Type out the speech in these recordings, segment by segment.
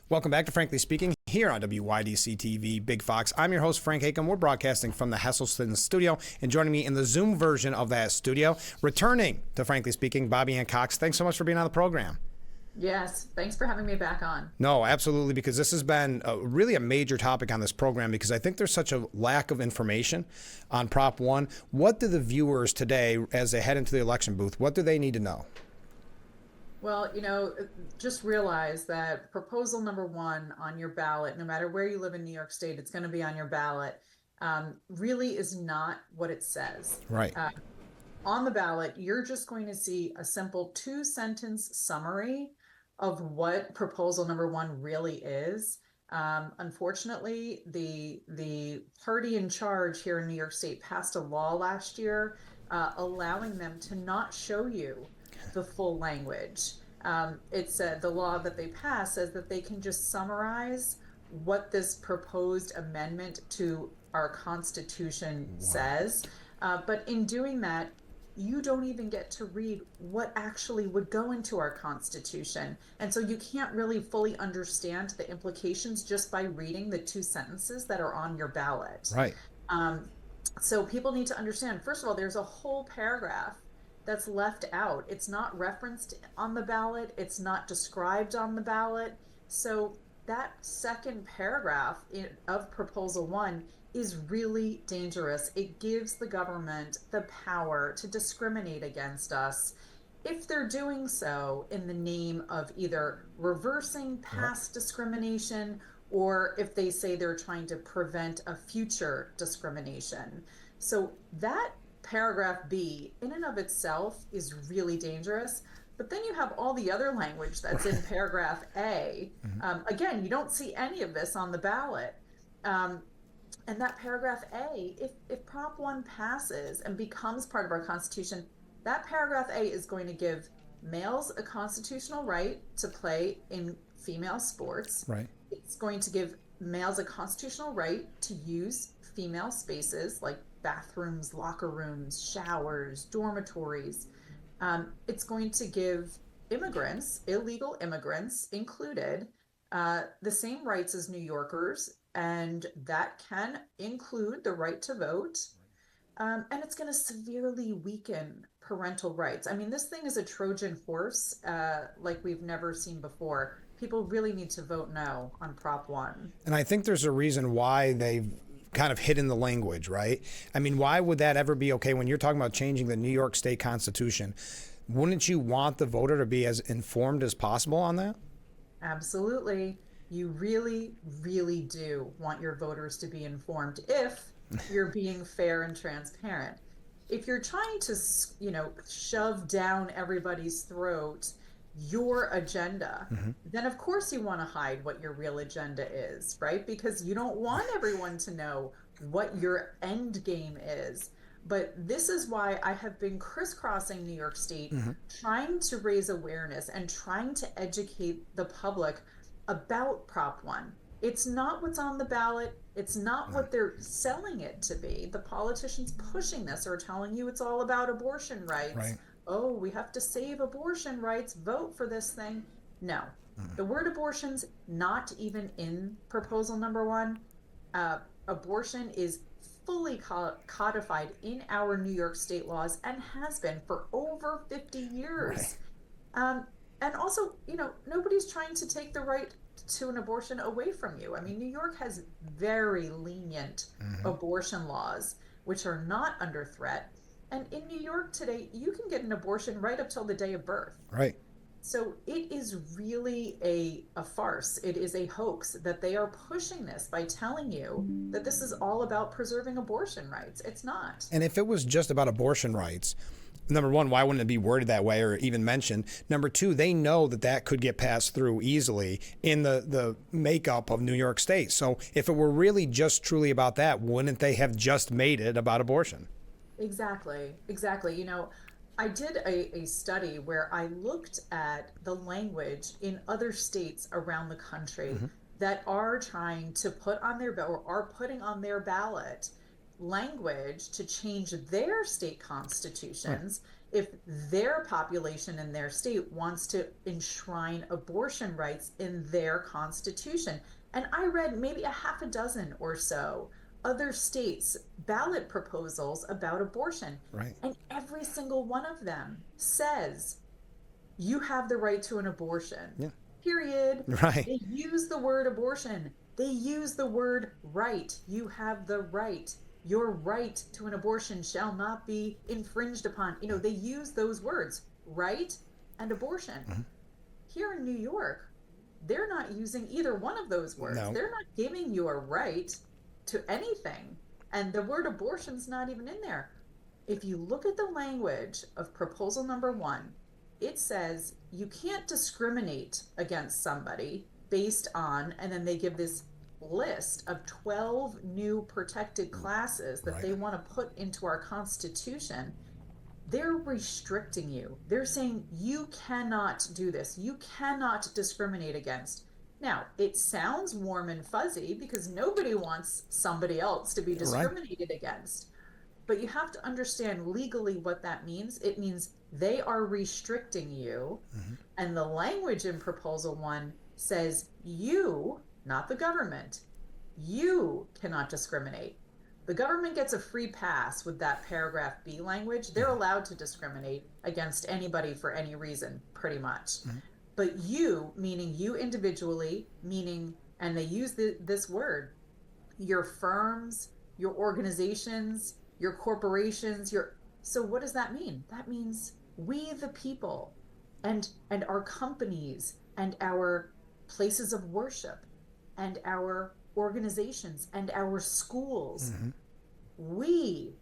Welcome back to Frankly Speaking here on WYDC TV Big Fox. I'm your host, Frank Hakem. We're broadcasting from the Hesselstein studio, and joining me in the Zoom version of that studio, returning to Frankly Speaking, Bobbie Ann Cox. Thanks so much for being on the program. Yes, thanks for having me back on. No, absolutely, because this has been really a major topic on this program because I think there's such a lack of information on Prop 1. What do the viewers today, as they head into the election booth, what do they need to know? Well, just realize that proposal number 1 on your ballot, no matter where you live in New York State, it's going to be on your ballot, really is not what it says. Right. On the ballot, you're just going to see a simple 2-sentence summary of what proposal number 1 really is. Unfortunately, the party in charge here in New York State passed a law last year allowing them to not show you the full language. It's the law that they passed says that they can just summarize what this proposed amendment to our Constitution says. But in doing that, you don't even get to read what actually would go into our Constitution. And so you can't really fully understand the implications just by reading the 2 sentences that are on your ballot. Right. So people need to understand, first of all, there's a whole paragraph that's left out. It's not referenced on the ballot. It's not described on the ballot. So that second paragraph of Proposal 1 is really dangerous. It gives the government the power to discriminate against us if they're doing so in the name of either reversing past discrimination or if they say they're trying to prevent a future discrimination. So that paragraph B in and of itself is really dangerous. But then you have all the other language that's in paragraph A. Again, you don't see any of this on the ballot. And that paragraph A, if Prop 1 passes and becomes part of our Constitution, that paragraph A is going to give males a constitutional right to play in female sports. Right. It's going to give males a constitutional right to use female spaces like bathrooms, locker rooms, showers, dormitories. It's going to give immigrants, illegal immigrants included, the same rights as New Yorkers, and that can include the right to vote. And it's going to severely weaken parental rights. I mean, this thing is a Trojan horse like we've never seen before. People really need to vote no on Prop 1. And I think there's a reason why they've kind of hidden the language, right? I mean, why would that ever be okay when you're talking about changing the New York State Constitution? Wouldn't you want the voter to be as informed as possible on that? Absolutely. You really, really do want your voters to be informed if you're being fair and transparent. If you're trying to, shove down everybody's throat your agenda, then of course you want to hide what your real agenda is, right? Because you don't want everyone to know what your end game is. But this is why I have been crisscrossing New York State, trying to raise awareness and trying to educate the public about Prop 1. It's not what's on the ballot. It's not what they're selling it to be. The politicians pushing this are telling you it's all about abortion rights. Right. Oh, we have to save abortion rights. Vote for this thing. No. The word abortion's not even in proposal number 1. Abortion is fully codified in our New York State laws and has been for over 50 years. Right. And also, nobody's trying to take the right to an abortion away from you. I mean, New York has very lenient abortion laws, which are not under threat. And in New York today, you can get an abortion right up till the day of birth. Right. So it is really a farce. It is a hoax that they are pushing this by telling you that this is all about preserving abortion rights. It's not. And if it was just about abortion rights, number one, why wouldn't it be worded that way or even mentioned? Number two, they know that that could get passed through easily in the makeup of New York State. So if it were really just truly about that, wouldn't they have just made it about abortion? Exactly. I did a study where I looked at the language in other states around the country that are trying to put on their or are putting on their ballot language to change their state constitutions. if their population in their state wants to enshrine abortion rights in their constitution. And I read maybe a half a dozen or so other states' ballot proposals about abortion. Right. And every single one of them says you have the right to an abortion. Yeah. Period. Right. They use the word abortion. They use the word right. You have the right. Your right to an abortion shall not be infringed upon. You know, they use those words, right and abortion. Mm-hmm. Here in New York, they're not using either one of those words. No. They're not giving you a right to anything. And the word abortion's not even in there. If you look at the language of proposal number 1, it says you can't discriminate against somebody based on, and then they give this list of 12 new protected classes that they want to put into our Constitution. They're restricting you. They're saying you cannot do this. You cannot discriminate against. Now, it sounds warm and fuzzy because nobody wants somebody else to be discriminated against. But you have to understand legally what that means. It means they are restricting you. And the language in Proposal 1 says you, not the government, you cannot discriminate. The government gets a free pass with that paragraph B language. They're allowed to discriminate against anybody for any reason, pretty much. But you, meaning you individually, meaning, and they use this word, your firms, your organizations, your corporations, so what does that mean? That means we the people and our companies and our places of worship and our organizations and our schools. We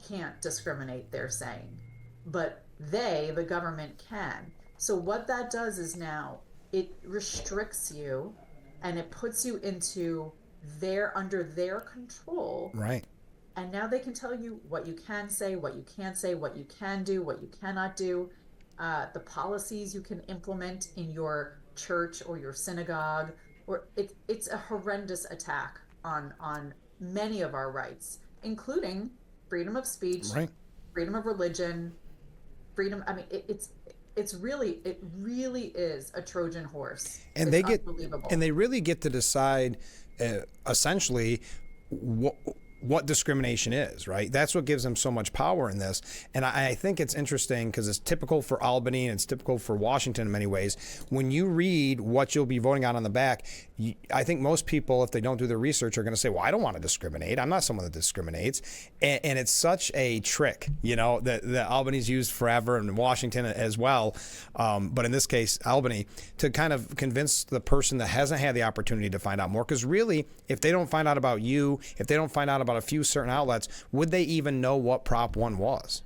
can't discriminate, they're saying, but they, the government, can. So what that does is now it restricts you and it puts you into under their control. Right. And now they can tell you what you can say, what you can't say, what you can do, what you cannot do, the policies you can implement in your church or your synagogue. Or it's a horrendous attack on many of our rights, including freedom of speech, freedom of religion, freedom. I mean, it really is a Trojan horse. And unbelievable. They really get to decide essentially what discrimination is, right? That's what gives them so much power in this. And I think it's interesting because it's typical for Albany and it's typical for Washington in many ways. When you read what you'll be voting on the back, I think most people, if they don't do their research, are going to say, well, I don't want to discriminate. I'm not someone that discriminates. And it's such a trick, you know, that Albany's used forever and Washington as well. But in this case, Albany, to kind of convince the person that hasn't had the opportunity to find out more. Because really, if they don't find out about you, if they don't find out about a few certain outlets, would they even know what Prop 1 was?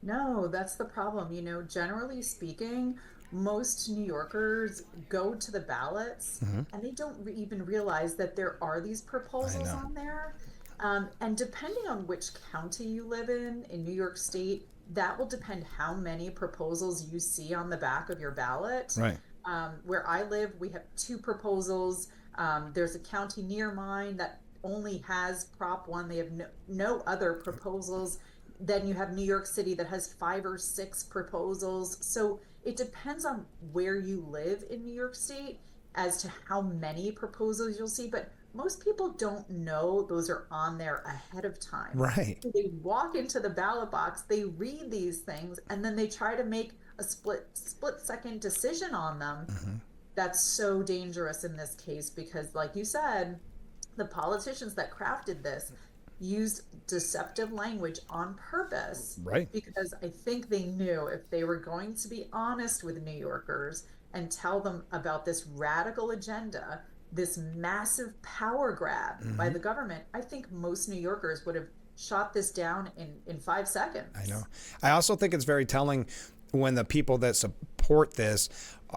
No, that's the problem. You know, generally speaking, most New Yorkers go to the ballots and they don't even realize that there are these proposals on there. And depending on which county you live in New York State, that will depend how many proposals you see on the back of your ballot. Right. Where I live, we have 2 proposals. There's a county near mine that only has Prop 1. They have no other proposals. Then you have New York City that has 5 or 6 proposals. So it depends on where you live in New York State as to how many proposals you'll see. But most people don't know those are on there ahead of time. Right. So they walk into the ballot box, they read these things, and then they try to make a split second decision on them. That's so dangerous in this case because, like you said, the politicians that crafted this used deceptive language on purpose. Right. Because I think they knew if they were going to be honest with New Yorkers and tell them about this radical agenda, this massive power grab by the government, I think most New Yorkers would have shot this down in 5 seconds. I know. I also think it's very telling when the people that support this,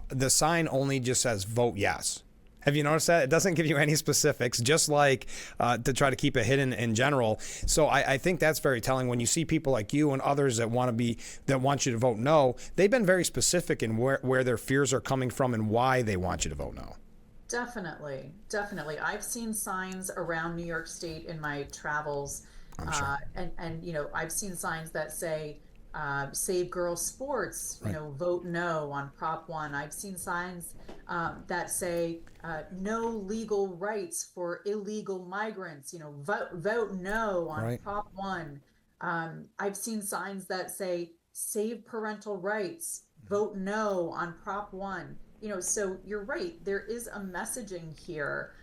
the sign only just says vote yes. Have you noticed that? It doesn't give you any specifics, just like to try to keep it hidden in general. So I think that's very telling when you see people like you and others that want you to vote no. They've been very specific in where their fears are coming from and why they want you to vote no. Definitely. I've seen signs around New York State in my travels. I'm sure. And you know, I've seen signs that say, Save Girls Sports, Right. vote no on Prop 1. I've seen signs that say no legal rights for illegal migrants, vote no on Right. Prop 1. I've seen signs that say save parental rights, vote no on Prop 1. So you're right, there is a messaging here.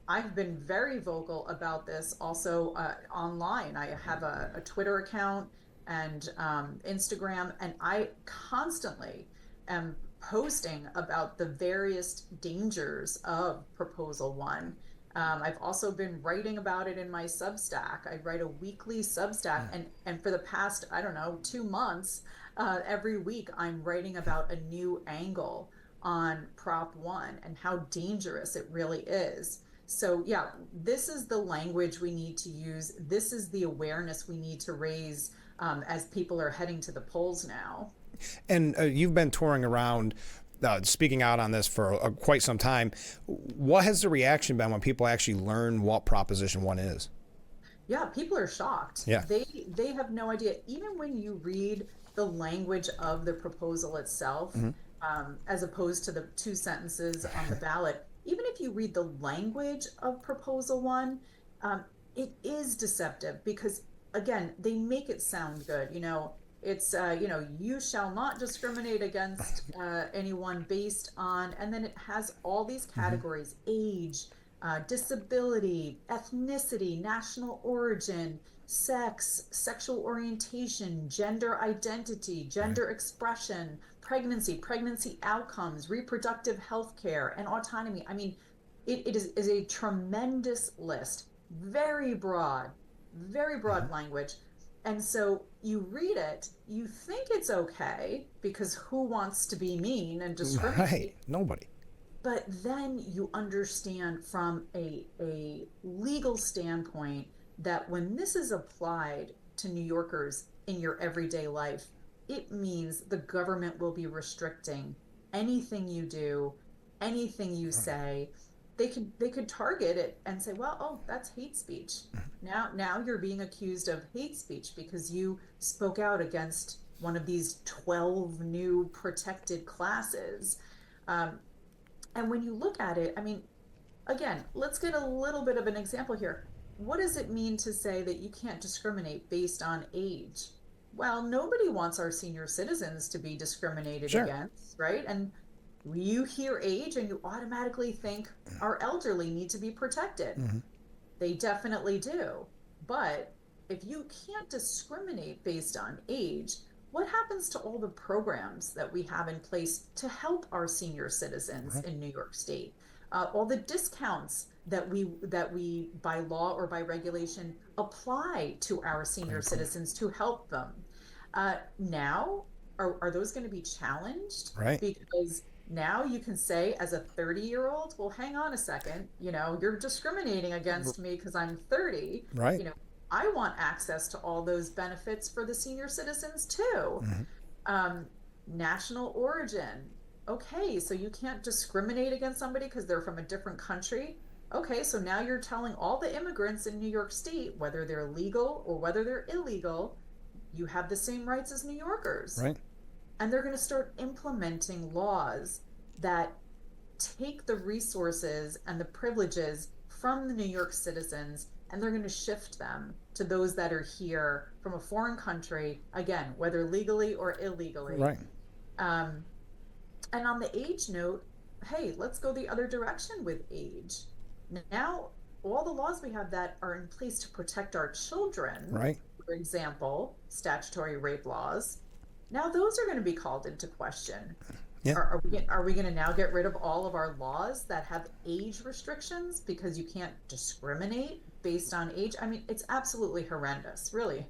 I've been very vocal about this also online. I have a Twitter account and Instagram, and I constantly am posting about the various dangers of Proposal One. I've also been writing about it in my Substack. I write a weekly Substack, and for the past, I don't know, 2 months, every week I'm writing about a new angle on Prop One and how dangerous it really is. So, yeah, this is the language we need to use. This is the awareness we need to raise as people are heading to the polls now. And you've been touring around, speaking out on this for quite some time. What has the reaction been when people actually learn what Proposition 1 is? Yeah, people are shocked. Yeah. They have no idea. Even when you read the language of the proposal itself, as opposed to the two sentences on the ballot, even if you read the language of Proposal One, it is deceptive because, again, they make it sound good. It's, you shall not discriminate against anyone based on, and then it has all these categories: age, disability, ethnicity, national origin, sex, sexual orientation, gender identity, gender expression, pregnancy outcomes, reproductive health care, and autonomy. I mean, it is a tremendous list, very broad language. And so you read it, you think it's okay because who wants to be mean and discriminate? Right. Nobody. But then you understand from a legal standpoint that when this is applied to New Yorkers in your everyday life, it means the government will be restricting anything you do, anything you say. They could target it and say, well, oh, that's hate speech. Now you're being accused of hate speech because you spoke out against one of these 12 new protected classes. And when you look at it, I mean, again, let's get a little bit of an example here. What does it mean to say that you can't discriminate based on age? Well, nobody wants our senior citizens to be discriminated Sure. against, right? And you hear age and you automatically think our elderly need to be protected. They definitely do. But if you can't discriminate based on age, what happens to all the programs that we have in place to help our senior citizens in New York State? All the discounts that we by law or by regulation apply to our senior citizens to help them. Now, are those going to be challenged? Right. Because now you can say as a 30-year-old, well, hang on a second, you're discriminating against me because I'm 30. Right. I want access to all those benefits for the senior citizens too. National origin. Okay, so you can't discriminate against somebody because they're from a different country. Okay, so now you're telling all the immigrants in New York State, whether they're legal or whether they're illegal, you have the same rights as New Yorkers. Right. And they're going to start implementing laws that take the resources and the privileges from the New York citizens, and they're going to shift them to those that are here from a foreign country, again, whether legally or illegally. Right. And on the age note, hey, let's go the other direction with age. Now, all the laws we have that are in place to protect our children, Right. for example, statutory rape laws, now those are going to be called into question. Yeah. Are we going to now get rid of all of our laws that have age restrictions because you can't discriminate based on age? I mean, it's absolutely horrendous. Really,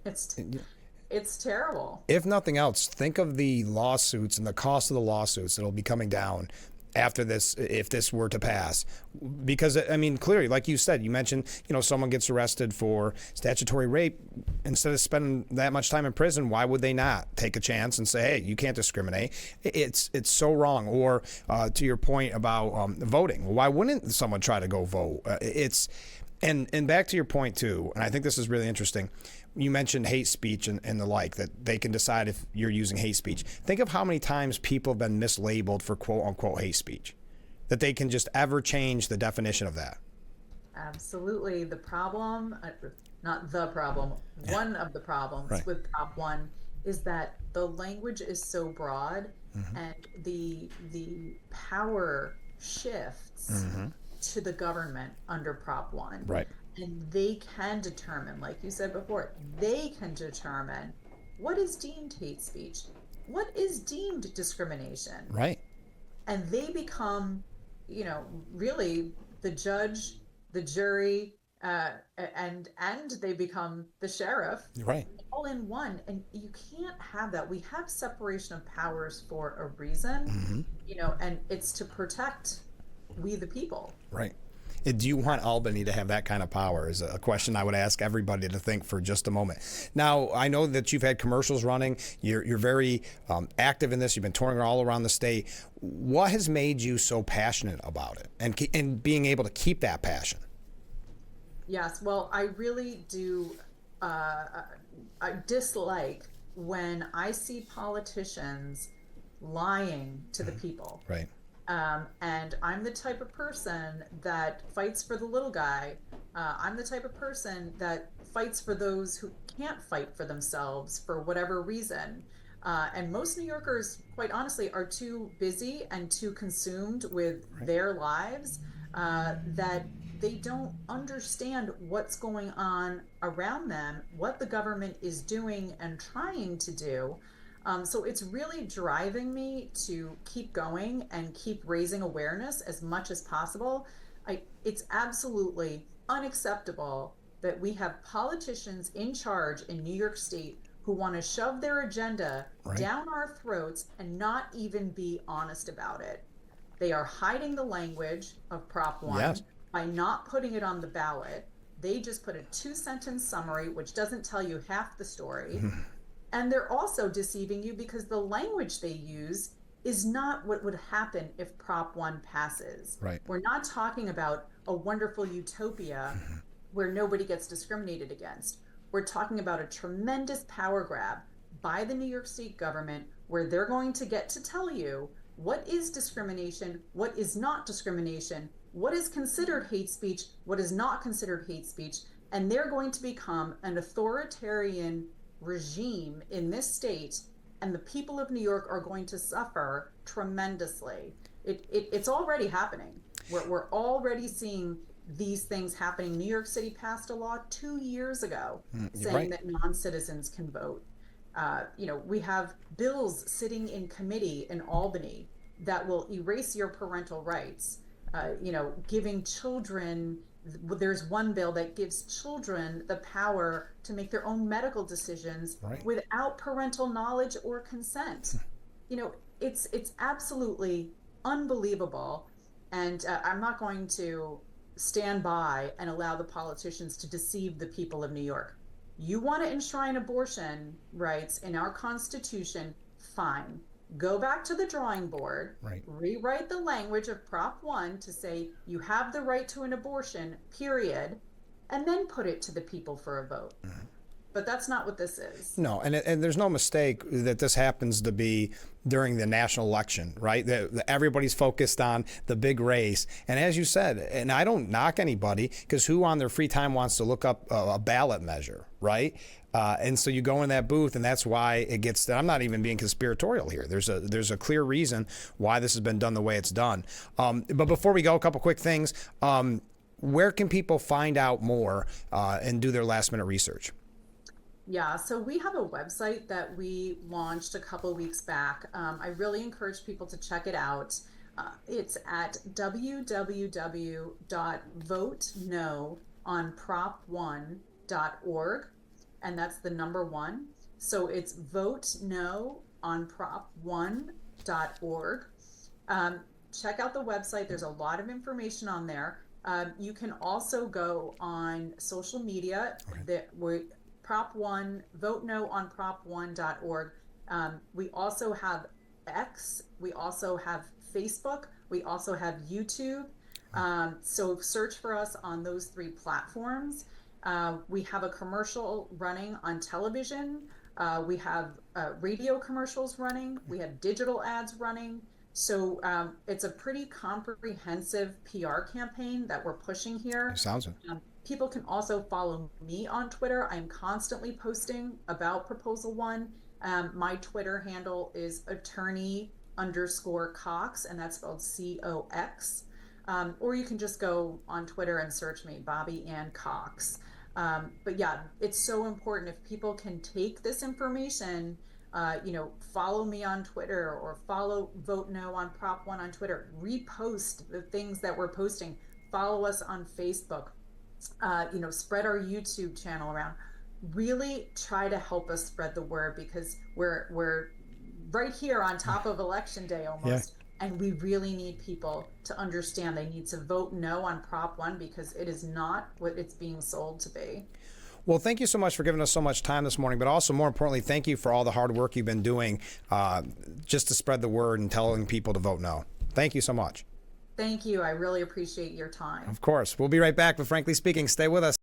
it's terrible. If nothing else, think of the lawsuits and the cost of the lawsuits that'll be coming down after this, if this were to pass. Because, I mean, clearly, like you said, you mentioned, someone gets arrested for statutory rape. Instead of spending that much time in prison, why would they not take a chance and say, hey, you can't discriminate? It's so wrong. Or to your point about voting, why wouldn't someone try to go vote? And back to your point too, and I think this is really interesting. You mentioned hate speech and the like, that they can decide if you're using hate speech. Think of how many times people have been mislabeled for quote unquote hate speech, that they can just ever change the definition of that. Absolutely. The problem, not the problem, one of the problems Right. with Prop 1 is that the language is so broad and the power shifts to the government under Prop 1. Right. And they can determine, like you said before, they can determine what is deemed hate speech, what is deemed discrimination, Right. and they become, really the judge, the jury, and they become the sheriff, Right. all in one. And you can't have that. We have separation of powers for a reason, and it's to protect we the people. Right. Do you want Albany to have that kind of power? Is a question I would ask everybody to think for just a moment. Now, I know that you've had commercials running. You're very active in this. You've been touring all around the state. What has made you so passionate about it, and being able to keep that passion? Yes, well, I really do. I dislike when I see politicians lying to the people. Right. And I'm the type of person that fights for the little guy. I'm the type of person that fights for those who can't fight for themselves for whatever reason. And most New Yorkers, quite honestly, are too busy and too consumed with their lives that they don't understand what's going on around them, what the government is doing and trying to do. So it's really driving me to keep going and keep raising awareness as much as possible. It's absolutely unacceptable that we have politicians in charge in New York State who want to shove their agenda down our throats and not even be honest about it. They are hiding the language of Prop 1 by not putting it on the ballot. They just put a 2-sentence summary, which doesn't tell you half the story. And they're also deceiving you because the language they use is not what would happen if Prop 1 passes. Right. We're not talking about a wonderful utopia where nobody gets discriminated against. We're talking about a tremendous power grab by the New York State government where they're going to get to tell you what is discrimination, what is not discrimination, what is considered hate speech, what is not considered hate speech, and they're going to become an authoritarian regime in this state, and the people of New York are going to suffer tremendously. It's already happening. We're already seeing these things happening. New York City passed a law 2 years ago saying that non-citizens can vote. We have bills sitting in committee in Albany that will erase your parental rights. Giving children, there's one bill that gives children the power to make their own medical decisions without parental knowledge or consent. It's absolutely unbelievable. And I'm not going to stand by and allow the politicians to deceive the people of New York. You want to enshrine abortion rights in our Constitution, fine. Go back to the drawing board, rewrite the language of Prop 1 to say you have the right to an abortion, period, and then put it to the people for a vote. But that's not what this is. No, and there's no mistake that this happens to be during the national election, right? Everybody's focused on the big race. And as you said, and I don't knock anybody, because who on their free time wants to look up a ballot measure, right? And so you go in that booth, and that's why it gets. I'm not even being conspiratorial here. There's a clear reason why this has been done the way it's done. But before we go, a couple quick things. Where can people find out more and do their last minute research? Yeah, so we have a website that we launched a couple of weeks back. I really encourage people to check it out. It's at www.votenoonprop1.org, and that's the number 1. So it's votenoonprop1.org. Check out the website. There's a lot of information on there. You can also go on social media. Prop 1, vote no on prop1.org. We also have X, we also have Facebook, we also have YouTube. So search for us on those three platforms. We have a commercial running on television. We have radio commercials running. We have digital ads running. So it's a pretty comprehensive PR campaign that we're pushing It here. sounds it. People can also follow me on Twitter. I'm constantly posting about Proposal One. My Twitter handle is attorney_Cox, and that's spelled COX. Or you can just go on Twitter and search me, Bobbie Ann Cox. But yeah, it's so important if people can take this information, follow me on Twitter or follow Vote No on Prop One on Twitter, repost the things that we're posting, follow us on Facebook, spread our YouTube channel around. Really try to help us spread the word because we're right here on top of election day almost. Yeah. And we really need people to understand they need to vote no on Prop One because it is not what it's being sold to be. Well, thank you so much for giving us so much time this morning, but also more importantly, thank you for all the hard work you've been doing just to spread the word and telling people to vote no. Thank you so much. Thank you. I really appreciate your time. Of course. We'll be right back, but frankly speaking, stay with us.